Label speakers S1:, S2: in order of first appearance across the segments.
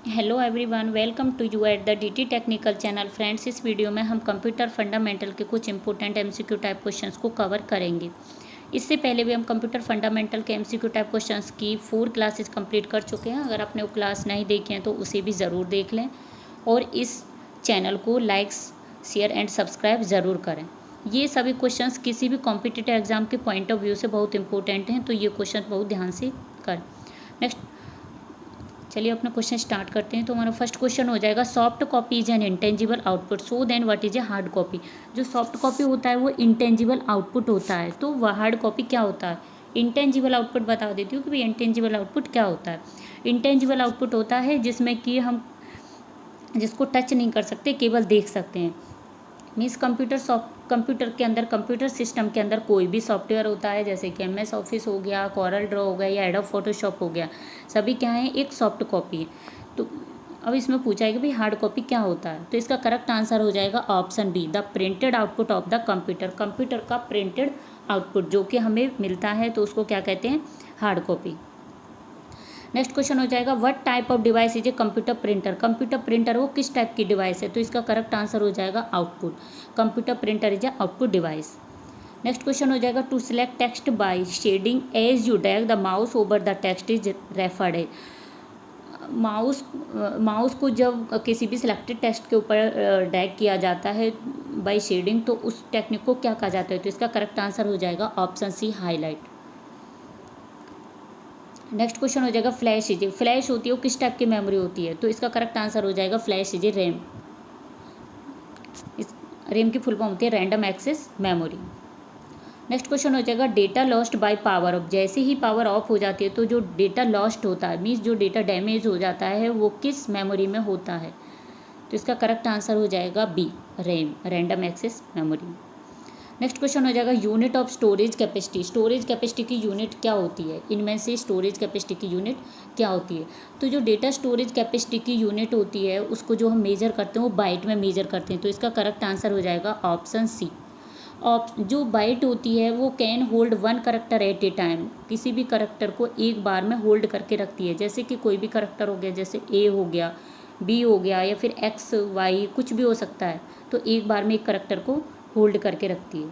S1: Hello everyone, welcome to you at the DT technical channel. Friends, इस video में हम computer fundamental के कुछ इंपॉर्टेंट एमसीक्यू टाइप क्वेश्चंस को कवर करेंगे। इससे पहले भी हम कंप्यूटर फंडामेंटल के एमसीक्यू टाइप क्वेश्चंस की 4 क्लासेस कंप्लीट कर चुके हैं। अगर आपने वो क्लास नहीं देखी हैं तो उसे भी ज़रूर देख लें और इस चैनल को लाइक, शेयर एंड सब्सक्राइब ज़रूर करें। ये सभी क्वेश्चंस किसी भी कॉम्पिटिटिव एग्जाम के पॉइंट ऑफ व्यू से बहुत इंपॉर्टेंट हैं, तो ये क्वेश्चन बहुत ध्यान से करें। नेक्स्ट, चलिए अपना क्वेश्चन स्टार्ट करते हैं। तो हमारा फर्स्ट क्वेश्चन हो जाएगा, soft copy is an intangible output, so then what is a hard copy. जो सॉफ्ट कॉपी होता है वो इंटेंजिबल आउटपुट होता है, तो वह हार्ड कॉपी क्या होता है। इंटेंजिबल आउटपुट बता देती हूँ कि भाई इंटेंजिबल आउटपुट क्या होता है। इंटेंजिबल आउटपुट होता है जिसमें कि हम जिसको टच नहीं कर सकते, केवल देख सकते हैं। मीन्स कंप्यूटर के अंदर, कंप्यूटर सिस्टम के अंदर कोई भी सॉफ्टवेयर होता है, जैसे कि MS ऑफिस हो गया, कॉरल ड्रॉ हो गया या एडोब फोटोशॉप हो गया, सभी क्या है, एक सॉफ्ट कॉपी है। तो अब इसमें पूछा है कि भाई हार्ड कॉपी क्या होता है, तो इसका करेक्ट आंसर हो जाएगा option B, the printed output of the computer. Computer का प्रिंटेड आउटपुट जो कि हमें मिलता है, तो उसको क्या कहते हैं, हार्ड कॉपी। नेक्स्ट क्वेश्चन हो जाएगा, what type of device is a computer printer. Computer printer वो किस टाइप की डिवाइस है, तो इसका करेक्ट आंसर हो जाएगा output. Computer printer is a output device. Next question हो जाएगा, to select text by shading as you drag the mouse over the text is referred as. Mouse को जब किसी भी सिलेक्टेड टेक्स्ट के ऊपर ड्रैग किया जाता है बाय शेडिंग, तो उस टेक्निक को क्या कहा जाता है, तो इसका करेक्ट आंसर हो जाएगा option C, highlight. Next question हो जाएगा, फ्लैश होती है वो किस टाइप की मेमोरी होती है, तो इसका करेक्ट आंसर हो जाएगा फ्लैश इज ए रैम। इस रैम की फुल फॉर्म होती है random access memory. Next question हो जाएगा, data lost by power off. जैसे ही पावर ऑफ हो जाती है तो जो डेटा लॉस्ट होता है, मीन्स जो डेटा डैमेज हो जाता है, वो किस मेमोरी में होता है, तो इसका करेक्ट आंसर हो जाएगा B, RAM, random access memory. Next question हो जाएगा, unit of storage capacity. Storage capacity की यूनिट क्या होती है, इनमें से स्टोरेज कैपेसिटी की यूनिट क्या होती है। तो जो डेटा स्टोरेज कैपेसिटी की यूनिट होती है, उसको जो हम मेजर करते हैं वो बाइट में मेजर करते हैं, तो इसका करेक्ट आंसर हो जाएगा ऑप्शन सी। जो बाइट होती है वो can hold 1 character eight a time. किसी भी करेक्टर को एक बार में होल्ड करके रखती है। जैसे कि कोई भी करेक्टर हो गया, जैसे ए हो गया, बी हो गया, या फिर एक्स वाई कुछ भी हो सकता है, तो एक बार में एक करेक्टर को होल्ड करके रखती है।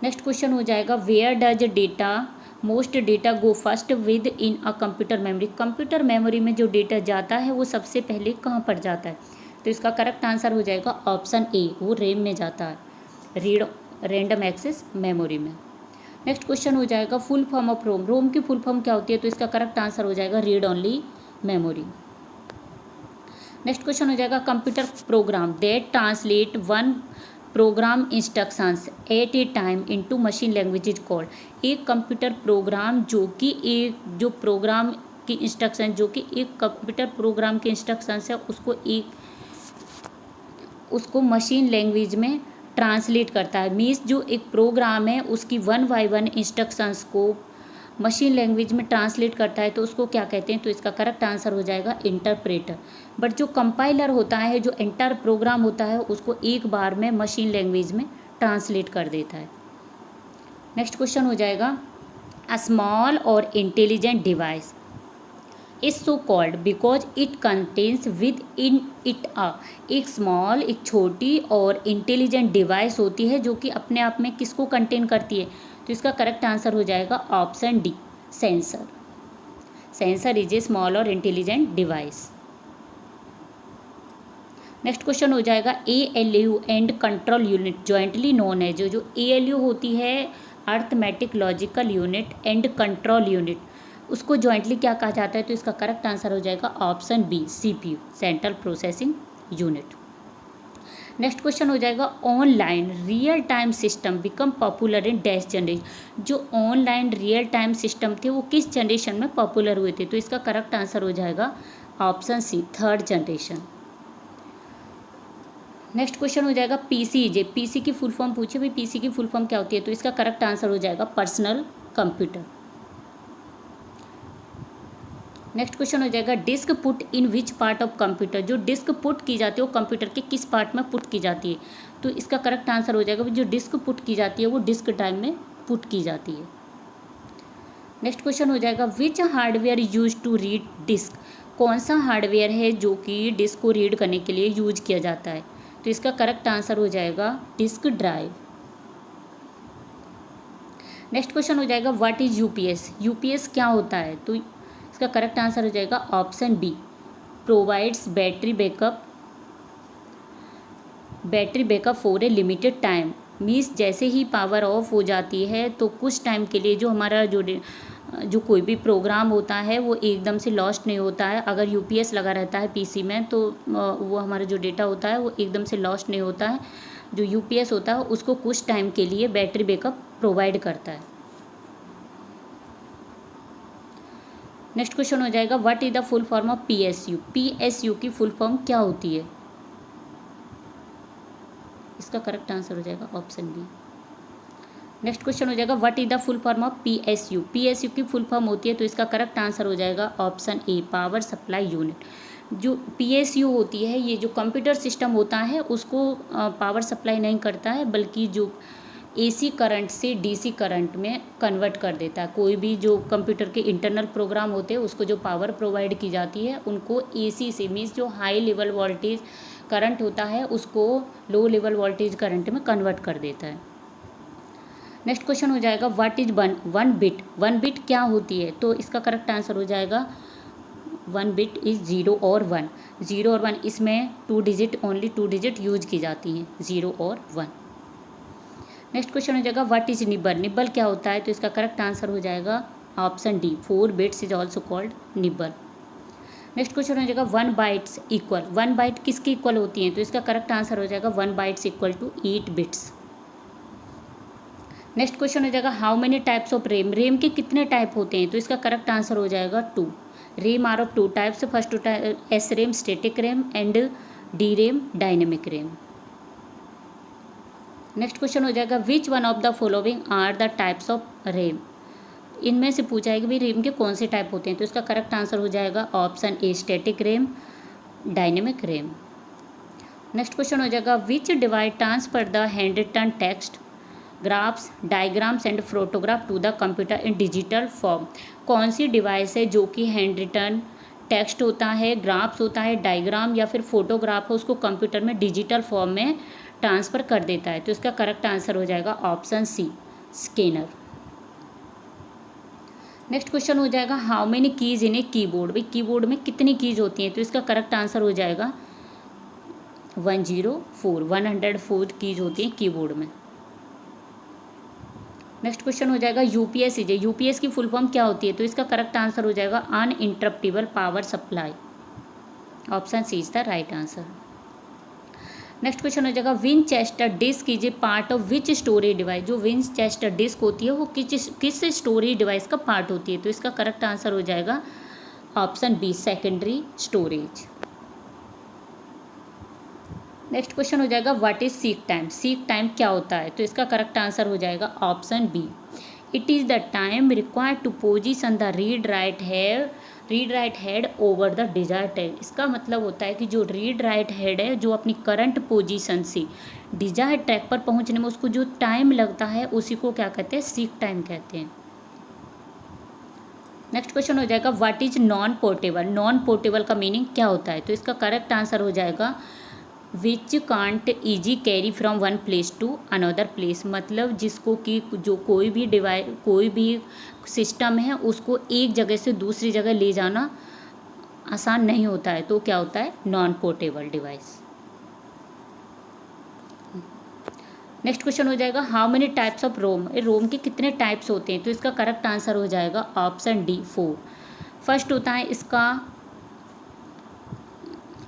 S1: नेक्स्ट क्वेश्चन हो जाएगा, where does data most data go first within a computer memory. Computer memory में जो डेटा जाता है वो सबसे पहले कहाँ पर जाता है, तो इसका करेक्ट आंसर हो जाएगा ऑप्शन ए, वो रैम में जाता है, रीड रैंडम एक्सेस मेमोरी में। नेक्स्ट क्वेश्चन हो जाएगा, फुल फॉर्म ऑफ रोम। रोम की फुल फॉर्म क्या होती है, तो इसका करेक्ट आंसर हो जाएगा read only memory. Next question हो जाएगा, computer program that translate one program instructions at a time into machine language is called. एक कंप्यूटर प्रोग्राम जो कि जो प्रोग्राम की इंस्ट्रक्शन, जो कि एक कंप्यूटर प्रोग्राम के इंस्ट्रक्शंस है, उसको मशीन लैंग्वेज में ट्रांसलेट करता है। मीन्स जो एक प्रोग्राम है उसकी 1 बाय 1 इंस्ट्रक्शंस को मशीन लैंग्वेज में ट्रांसलेट करता है, तो उसको क्या कहते हैं, तो इसका करेक्ट आंसर हो जाएगा इंटरप्रेटर। बट जो कंपाइलर होता है, जो एंटायर प्रोग्राम होता है, उसको एक बार में मशीन लैंग्वेज में ट्रांसलेट कर देता है। नेक्स्ट क्वेश्चन हो जाएगा, अ स्मॉल और intelligent device is so called because it contains with in it a. एक स्मॉल, एक छोटी और इंटेलिजेंट डिवाइस होती है जो कि अपने आप में किसको कंटेन करती है, तो इसका करेक्ट आंसर हो जाएगा option D, sensor. Sensor is a small और इंटेलिजेंट डिवाइस। नेक्स्ट क्वेश्चन हो जाएगा, ALU and control unit jointly known है। जो ALU होती है, arithmetic logical unit and control unit, उसको जॉइंटली क्या कहा जाता है, तो इसका करेक्ट आंसर हो जाएगा option B, CPU, central processing unit. Next question हो जाएगा, online real time system become popular in dash generation. जो ऑनलाइन रियल टाइम सिस्टम थे वो किस जनरेशन में पॉपुलर हुए थे, तो इसका करेक्ट आंसर हो जाएगा option C, 3rd generation. Next question हो जाएगा, पीसी की फुल फॉर्म पूछे भाई, पीसी की फुल फॉर्म क्या होती है, तो इसका करेक्ट आंसर हो जाएगा पर्सनल कंप्यूटर। नेक्स्ट क्वेश्चन हो जाएगा, disk put in which part of computer. जो डिस्क पुट की जाती है वो कंप्यूटर के किस पार्ट में पुट की जाती है, तो इसका करेक्ट आंसर हो जाएगा जो डिस्क पुट की जाती है वो डिस्क ड्राइव में पुट की जाती है। नेक्स्ट क्वेश्चन हो जाएगा, which hardware use to read disk. कौन सा हार्डवेयर है जो कि डिस्क को रीड करने के लिए यूज किया जाता है? तो इसका करेक्ट आंसर हो जाएगा डिस्क ड्राइव। नेक्स्ट क्वेश्चन हो जाएगा व्हाट इज यूपीएस? यूपीएस क्या होता है? तो इसका करेक्ट आंसर हो जाएगा option B, provides battery backup for a limited time. Means जैसे ही पावर ऑफ हो जाती है तो कुछ टाइम के लिए जो हमारा जो कोई भी प्रोग्राम होता है वो एकदम से लॉस्ट नहीं होता है। अगर यूपीएस लगा रहता है पीसी में तो वो हमारा जो डेटा होता है वो एकदम से लॉस्ट नहीं होता है। जो यूपीएस होता है उसको कुछ टाइम के लिए बैटरी बैकअप प्रोवाइड करता है। नेक्स्ट क्वेश्चन हो जाएगा what is the full form of PSU? PSU की फुल फॉर्म क्या होती है? इसका करेक्ट आंसर हो जाएगा ऑप्शन बी। नेक्स्ट क्वेश्चन हो जाएगा what is the full form of PSU? PSU की फुल फॉर्म होती है तो इसका करेक्ट आंसर हो जाएगा ऑप्शन ए, पावर सप्लाई यूनिट। जो पीएसयू होती है ये जो कंप्यूटर सिस्टम होता है उसको पावर सप्लाई नहीं करता है, बल्कि जो एसी करंट से डीसी करंट में कन्वर्ट कर देता है। कोई भी जो कंप्यूटर के इंटरनल प्रोग्राम होते हैं उसको जो पावर प्रोवाइड की जाती है उनको एसी से, मीन्स जो हाई लेवल वोल्टेज करंट होता है उसको लो लेवल वोल्टेज करंट में कन्वर्ट कर देता है। नेक्स्ट क्वेश्चन हो जाएगा what is one bit? One bit क्या होती है? तो इसका करेक्ट आंसर हो जाएगा वन बिट इज 0 और 1। 0 और 1 इसमें ओनली टू डिजिट यूज की जाती हैं, 0 और 1। नेक्स्ट क्वेश्चन हो जाएगा व्हाट इज निब्बल? निब्बल क्या होता है? तो इसका करेक्ट आंसर हो जाएगा option D, 4 bits is also called nibble. Next question हो जाएगा 1 बाइट्स इक्वल? 1 बाइट किसकी इक्वल होती है? तो इसका करेक्ट आंसर हो जाएगा 1 bytes equal to 8 bits. Next question हो जाएगा how many types of RAM? RAM के कितने टाइप होते हैं? तो इसका करेक्ट आंसर हो जाएगा 2। RAM are of 2 types. First S RAM static RAM and D RAM dynamic RAM. Next question हो जाएगा which one of the following are the types of RAM? इनमें से पूछा है कि भाई रैम के कौन से टाइप होते हैं? तो इसका करेक्ट आंसर हो जाएगा option A, static RAM, dynamic RAM. Next question हो जाएगा which device transfer the hand written text, graphs, diagrams and photograph to the computer in digital form? कौन सी डिवाइस है जो कि हैंड रिटन टेक्स्ट होता है, ग्राफ्स होता है, डायग्राम या फिर फोटोग्राफ है उसको कंप्यूटर में डिजिटल फॉर्म में ट्रांसफ़र कर देता है? तो इसका करेक्ट आंसर हो जाएगा option C, scanner. Next question हो जाएगा how many keys in a keyboard? भाई कीबोर्ड में कितनी कीज़ होती हैं? तो इसका करेक्ट आंसर हो जाएगा 104 कीज़ होती हैं कीबोर्ड में। नेक्स्ट क्वेश्चन हो जाएगा यूपीएस इज? यूपीएस की फुल फॉर्म क्या होती है? तो इसका करेक्ट आंसर हो जाएगा uninterruptible power supply. Option C is the right answer. Next question हो जाएगा Winchester disk is a part of which storage device? जो विनचेस्टर डिस्क होती है वो किस स्टोरेज डिवाइस का पार्ट होती है? तो इसका करेक्ट आंसर हो जाएगा option B, secondary storage. Next question हो जाएगा what is seek time? Seek time क्या होता है? तो इसका करेक्ट आंसर हो जाएगा option B, it is the time required to position the read write head over the desired track. इसका मतलब होता है कि जो रीड राइट हेड है जो अपनी करंट पोजीशन से डिजायर्ड ट्रैक पर पहुंचने में उसको जो टाइम लगता है उसी को क्या कहते हैं? सीक टाइम कहते हैं। नेक्स्ट क्वेश्चन हो जाएगा what is non portable? Non portable का मीनिंग क्या होता है? तो इसका करेक्ट आंसर हो जाएगा which can't easy carry from one place to another place. मतलब जिसको कि जो कोई भी सिस्टम है उसको एक जगह से दूसरी जगह ले जाना आसान नहीं होता है, तो क्या होता है? Non portable device. Next question हो जाएगा how many types of ROM? ROM के कितने टाइप्स होते हैं? तो इसका करेक्ट आंसर हो जाएगा ऑप्शन डी, 4। फर्स्ट होता है इसका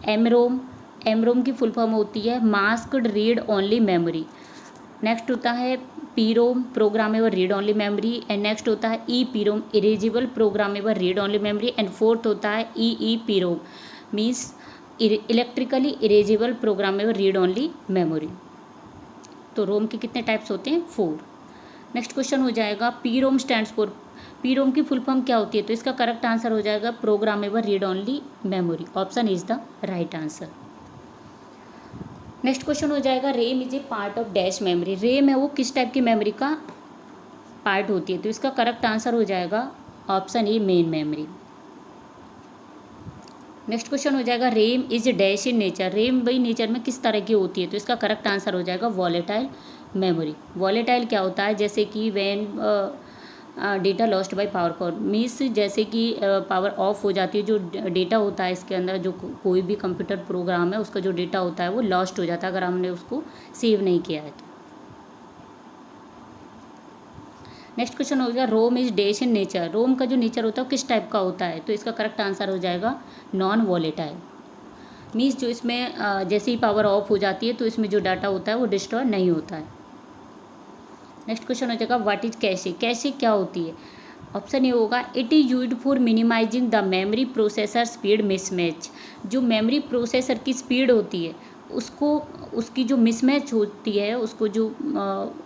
S1: एमरोम। एमरोम की फुल फॉर्म होती है masked read only memory. Next होता है PROM, programmable read only memory. And next होता है E PROM, erasable programmable read only memory. And fourth होता है E PROM, means electrically erasable programmable read only memory. तो ROM के कितने types होते हैं? 4। नेक्स्ट क्वेश्चन हो जाएगा पीरोम स्टैंड्स फॉर? पीरोम की फुल फॉर्म क्या होती है? तो इसका करेक्ट आंसर हो जाएगा programmable read only memory. Option is the right answer. Next question हो जाएगा RAM is a part of dash memory. RAM है वो किस टाइप की मेमोरी का पार्ट होती है? तो इसका करेक्ट आंसर हो जाएगा option A, main memory. Next question हो जाएगा RAM is dash in nature. RAM भाई नेचर में किस तरह की होती है, तो इसका करेक्ट आंसर हो जाएगा वॉलेटाइल मेमोरी। वॉलेटाइल क्या होता है, जैसे कि when data lost by power core, means जैसे कि पावर ऑफ हो जाती है, जो डेटा होता है इसके अंदर, जो कोई भी कंप्यूटर प्रोग्राम है उसका जो डेटा होता है वो लॉस्ट हो जाता है अगर हमने उसको सेव नहीं किया है तो। नेक्स्ट क्वेश्चन हो गया रोम इज डैश इन नेचर। रोम का जो नेचर होता है वो किस टाइप का होता है, तो इसका करेक्ट आंसर हो जाएगा नॉन वॉलेटाइल। मीन्स जो इसमें जैसे ही पावर ऑफ हो जाती है तो इसमें जो डाटा होता है वो डिस्ट्रॉय नहीं होता है। नेक्स्ट क्वेश्चन हो जाएगा व्हाट इज कैशे। कैशे क्या होती है, ऑप्शन ए होगा it is used for minimizing the memory processor speed mismatch. जो मेमोरी प्रोसेसर की स्पीड होती है उसको, उसकी जो मिसमैच होती है उसको जो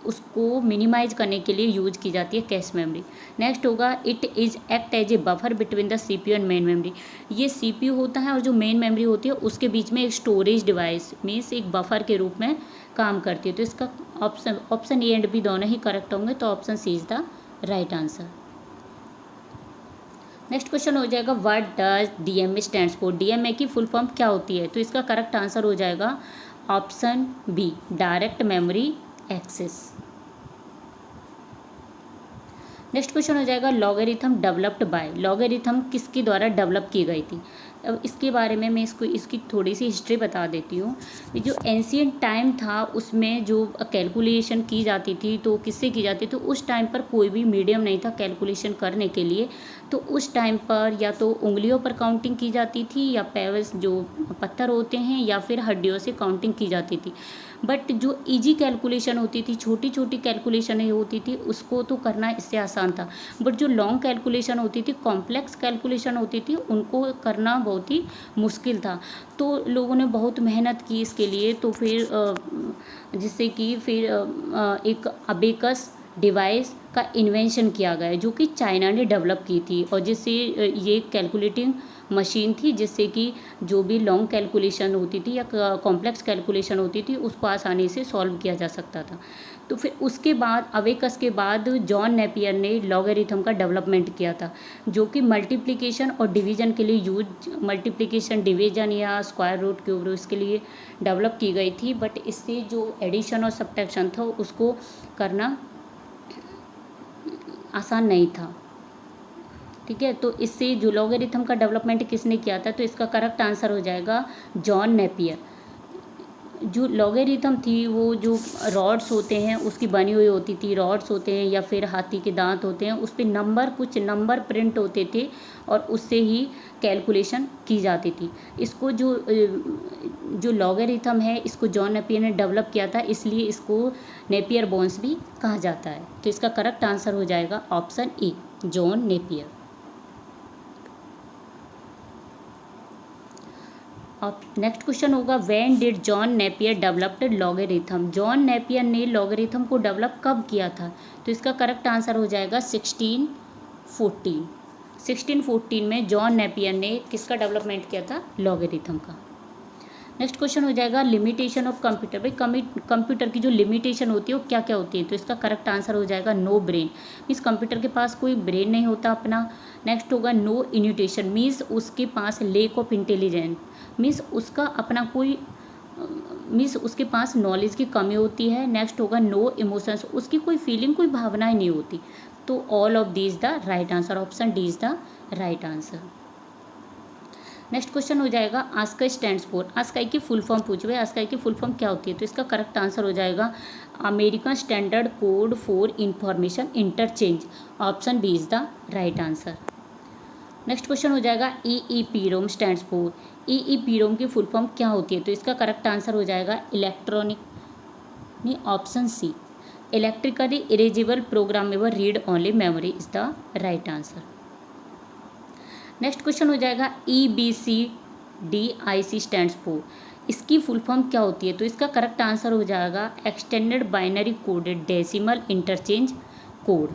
S1: उसको मिनिमाइज करने के लिए यूज की जाती है कैश मेमोरी। नेक्स्ट होगा it is act as a buffer between the CPU and main memory. ये सीपीयू होता है और जो मेन मेमोरी होती है उसके बीच में एक स्टोरेज डिवाइस मीन्स एक बफर के रूप में काम करती है। तो इसका ऑप्शन ए एंड बी दोनों ही करेक्ट होंगे, तो option C is the right answer. Next question हो जाएगा what does DMA stands for. DMA की फुल फॉर्म क्या होती है, तो इसका करेक्ट आंसर हो जाएगा option B direct memory access. Next question हो जाएगा लॉगरिथम डेवलप्ड बाय। लॉगरिथम किसके द्वारा डेवलप की गई थी। अब इसके बारे में मैं इसकी थोड़ी सी हिस्ट्री बता देती हूँ। जो एंशियंट टाइम था उसमें जो कैलकुलेशन की जाती थी तो किससे की जाती थी, तो उस टाइम पर कोई भी मीडियम नहीं था कैलकुलेशन करने के लिए। तो उस टाइम पर या तो उंगलियों पर काउंटिंग की जाती थी या पेवल्स जो पत्थर होते हैं या फिर हड्डियों से काउंटिंग की जाती थी। बट जो इजी कैलकुलेशन होती थी, छोटी छोटी कैलकुलेशन होती थी, उसको तो करना इससे आसान था। बट जो लॉन्ग कैलकुलेशन होती थी, कॉम्प्लेक्स कैलकुलेशन होती थी, उनको करना बहुत ही मुश्किल था। तो लोगों ने बहुत मेहनत की इसके लिए, तो फिर जिससे कि फिर एक अबेकस डिवाइस का इन्वेंशन किया गया जो कि चाइना ने डेवलप की थी, और जिससे ये कैलकुलेटिंग मशीन थी जिससे कि जो भी लॉन्ग कैलकुलेशन होती थी या कॉम्प्लेक्स कैलकुलेशन होती थी उसको आसानी से सॉल्व किया जा सकता था। तो फिर उसके बाद अबेकस के बाद जॉन नेपियर ने लॉगरिथम का डेवलपमेंट किया था, जो कि मल्टीप्लिकेशन और डिवीजन के लिए मल्टीप्लिकेशन डिवीजन या स्क्वायर रूट क्यूब रूट इसके लिए डेवलप की गई थी। बट इससे जो एडिशन और सब्ट्रैक्शन था उसको करना आसान नहीं था। ठीक है, तो इससे जो लॉगरिथम का डेवलपमेंट किसने किया था, तो इसका करेक्ट आंसर हो जाएगा जॉन नेपियर। जो लॉगरिथम थी वो जो रॉड्स होते हैं उसकी बनी हुई होती थी, रॉड्स होते हैं या फिर हाथी के दांत होते हैं, उस पर कुछ नंबर प्रिंट होते थे और उससे ही कैलकुलेशन की जाती थी। इसको जो लॉगरिथम है इसको जॉन नेपियर ने डेवलप किया था, इसलिए इसको नेपियर बोन्स भी कहा जाता है। तो इसका करेक्ट आंसर हो जाएगा ऑप्शन ए जॉन नेपियर। अब नेक्स्ट क्वेश्चन होगा when did John Napier developed logarithm. John Napier ने लॉगरिथम को डेवलप कब किया था, तो इसका करेक्ट आंसर हो जाएगा 1614 में जॉन नेपियर ने किसका डेवलपमेंट किया था, लॉगरिथम का। नेक्स्ट क्वेश्चन हो जाएगा लिमिटेशन ऑफ कंप्यूटर। भाई कंप्यूटर की जो लिमिटेशन होती है वो क्या क्या होती है, तो इसका करेक्ट आंसर हो जाएगा नो ब्रेन। मीन्स कंप्यूटर के पास कोई ब्रेन नहीं होता अपना। नेक्स्ट होगा नो इन्यूटेशन, मीन्स उसके पास लेक ऑफ इंटेलिजेंस, मीन्स उसका अपना कोई मीन्स उसके पास नॉलेज की कमी होती है। नेक्स्ट होगा नो इमोशंस, उसकी कोई फीलिंग कोई भावनाएं नहीं होती। तो all of these the right answer, option D is the right answer. Next question हो जाएगा आस्काई स्टैंड्स फॉर। आस्काई की फुल फॉर्म पूछे हुए, आस्काई की फुल फॉर्म क्या होती है, तो इसका करेक्ट आंसर हो जाएगा American standard code for information interchange, option B is the right answer. Next question हो जाएगा EEPROM स्टैंड्स फॉर। EEPROM की फुल फॉर्म क्या होती है, तो इसका करेक्ट आंसर हो जाएगा electronic, option C electrically erasable programmable read only memory is the right answer. Next question हो जाएगा EBCDIC स्टैंड्स फॉर। इसकी फुल फॉर्म क्या होती है, तो इसका करेक्ट आंसर हो जाएगा extended binary coded decimal interchange code,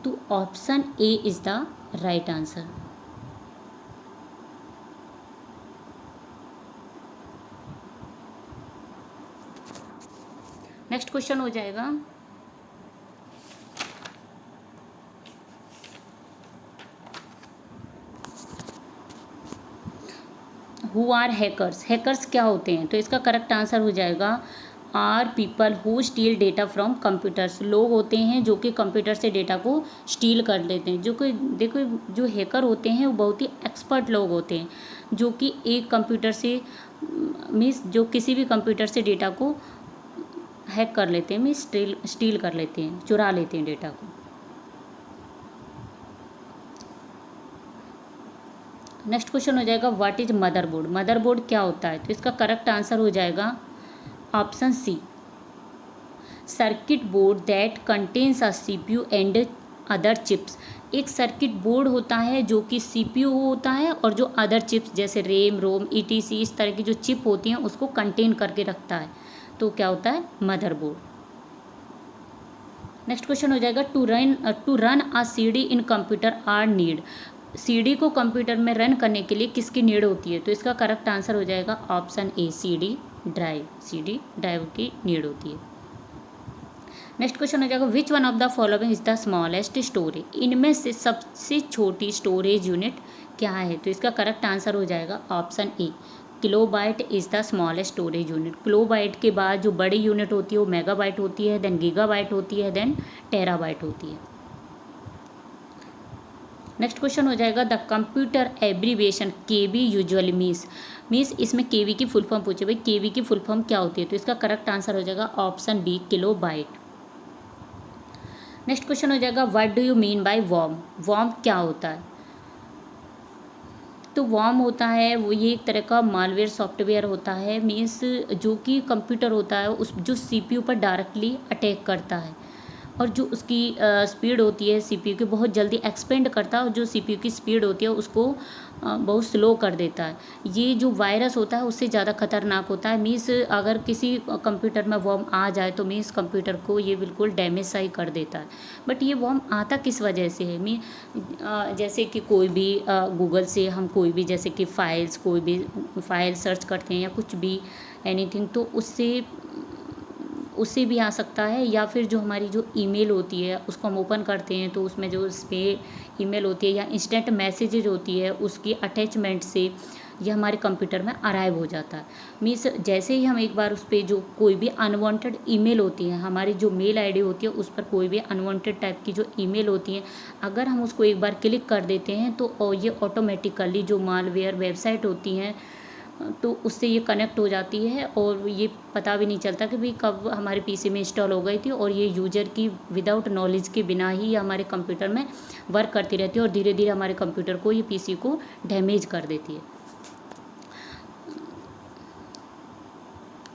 S1: तो option A is the right answer. Next question हो जाएगा हु आर हैकर्स, हैकर्स क्या होते हैं? तो इसका करेक्ट आंसर हो जाएगा are people who steal data from computers, लोग होते हैं जो कि कंप्यूटर से डेटा को स्टील कर लेते हैं। जो कि देखो, जो हैकर होते हैं वो बहुत ही एक्सपर्ट लोग होते हैं जो कि एक कंप्यूटर से मीन्स जो किसी भी कंप्यूटर से डेटा को हैक कर लेते हैं, मीन्स स्टील कर लेते हैं, चुरा लेते हैं डेटा को। नेक्स्ट क्वेश्चन हो जाएगा व्हाट इज मदरबोर्ड, मदरबोर्ड क्या होता है? तो इसका करेक्ट आंसर हो जाएगा option C, circuit board that contains a CPU and other chips. एक सर्किट बोर्ड होता है जो कि सीपीयू होता है और जो अदर चिप्स जैसे रैम, रोम, ईटीसी इस तरह की जो चिप होती हैं उसको कंटेन करके रखता है, तो क्या होता है? मदरबोर्ड। नेक्स्ट क्वेश्चन हो जाएगा to run a CD in computer are need, CD को कंप्यूटर में रन करने के लिए किसकी नीड होती है? तो इसका करेक्ट आंसर हो जाएगा ऑप्शन ए, सीडी ड्राइव, सीडी ड्राइव की नीड होती है। नेक्स्ट क्वेश्चन हो जाएगा which one of the following is the smallest storage, इनमें से सबसे छोटी स्टोरेज यूनिट क्या है? तो इसका करेक्ट आंसर हो जाएगा option A, kilobyte is the smallest storage unit. Kilobyte के बाद जो बड़ी यूनिट होती है वो मेगाबाइट होती है, देन गीगाबाइट होती है, देन टेराबाइट होती है। नेक्स्ट क्वेश्चन हो जाएगा the computer abbreviation KB usually means इसमें केवी की फुल फॉर्म पूछे, भाई केवी की फुल फॉर्म क्या होती है? तो इसका करेक्ट आंसर हो जाएगा option B, kilobyte. Next question हो जाएगा what do you mean by worm, worm क्या होता है? तो वॉर्म होता है वो ये एक तरह का मालवेयर सॉफ्टवेयर होता है, मीन्स जो कि कंप्यूटर होता है उस जो सीपीयू पर डायरेक्टली अटैक करता है और जो उसकी स्पीड होती है सीपीयू की बहुत जल्दी एक्सपेंड करता है और जो सीपीयू की स्पीड होती है उसको बहुत स्लो कर देता है। ये जो वायरस होता है उससे ज़्यादा खतरनाक होता है, मीन्स अगर किसी कंप्यूटर में वॉर्म आ जाए तो मीन्स कंप्यूटर को ये बिल्कुल डैमेज सा ही कर देता है। बट ये वॉर्म आता किस वजह से है? जैसे कि कोई भी गूगल से हम कोई भी जैसे कि कोई भी फाइल सर्च करते हैं या कुछ भी एनीथिंग, तो उससे भी आ सकता है, या फिर जो हमारी जो ईमेल होती है उसको हम ओपन करते हैं तो उसमें जो उस पर ईमेल होती है या इंस्टेंट मैसेजेज होती है उसकी अटैचमेंट से ये हमारे कंप्यूटर में अराइव हो जाता है। मीन्स जैसे ही हम एक बार उस पर जो कोई भी अनवांटेड ईमेल होती है, हमारी जो मेल आईडी होती है उस पर कोई भी अनवांटेड टाइप की जो ईमेल होती है, अगर हम उसको एक बार क्लिक कर देते हैं तो ये ऑटोमेटिकली जो मालवेयर वेबसाइट होती हैं तो उससे ये कनेक्ट हो जाती है और ये पता भी नहीं चलता कि भाई कब हमारे पीसी में इंस्टॉल हो गई थी, और ये यूजर की विदाउट नॉलेज के बिना ही हमारे कंप्यूटर में वर्क करती रहती है और धीरे धीरे हमारे कंप्यूटर को ये पीसी को डैमेज कर देती है।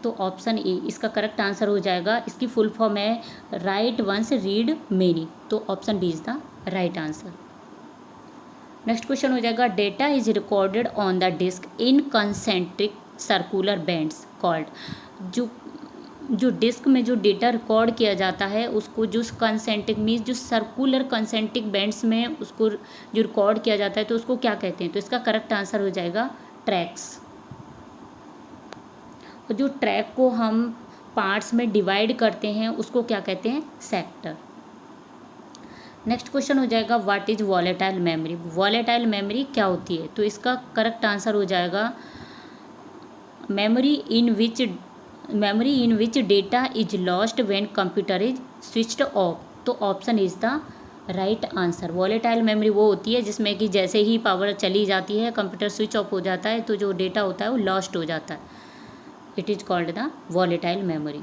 S1: तो ऑप्शन ए इसका करेक्ट आंसर हो जाएगा। इसकी फुल फॉर्म है राइट वंस रीड मेनी, तो option D is the right answer. Next question हो जाएगा data is recorded on the disk in concentric circular bands called, जो डिस्क में जो डेटा रिकॉर्ड किया जाता है उसको जो कंसेंट्रिक मीन्स जो सर्कुलर कंसेंट्रिक बैंड्स में उसको जो रिकॉर्ड किया जाता है तो उसको क्या कहते हैं? तो इसका करेक्ट आंसर हो जाएगा ट्रैक्स। और जो ट्रैक को हम पार्ट्स में डिवाइड करते हैं उसको क्या कहते हैं? सेक्टर। नेक्स्ट क्वेश्चन हो जाएगा what is volatile memory, volatile memory क्या होती है? तो इसका करेक्ट आंसर हो जाएगा memory in which data is lost when computer is switched off, तो option is the right answer. Volatile memory वो होती है जिसमें कि जैसे ही पावर चली जाती है कंप्यूटर स्विच ऑफ हो जाता है तो जो डेटा होता है वो लॉस्ट हो जाता है, it is called the volatile memory.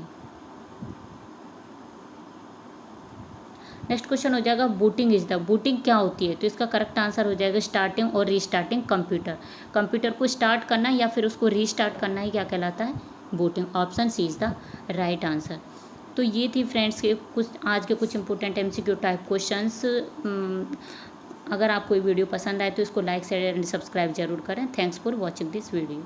S1: Next question हो जाएगा बूटिंग क्या होती है? तो इसका करेक्ट आंसर हो जाएगा स्टार्टिंग और रीस्टार्टिंग कंप्यूटर को स्टार्ट करना या फिर उसको रीस्टार्ट करना ही क्या कहलाता है? Booting. Option C is the right answer. तो ये थी फ्रेंड्स के आज के कुछ इंपॉर्टेंट MCQ टाइप क्वेश्चंस। अगर आपको ये वीडियो पसंद आए तो इसको लाइक शेयर एंड सब्सक्राइब जरूर करें। Thanks for watching this video.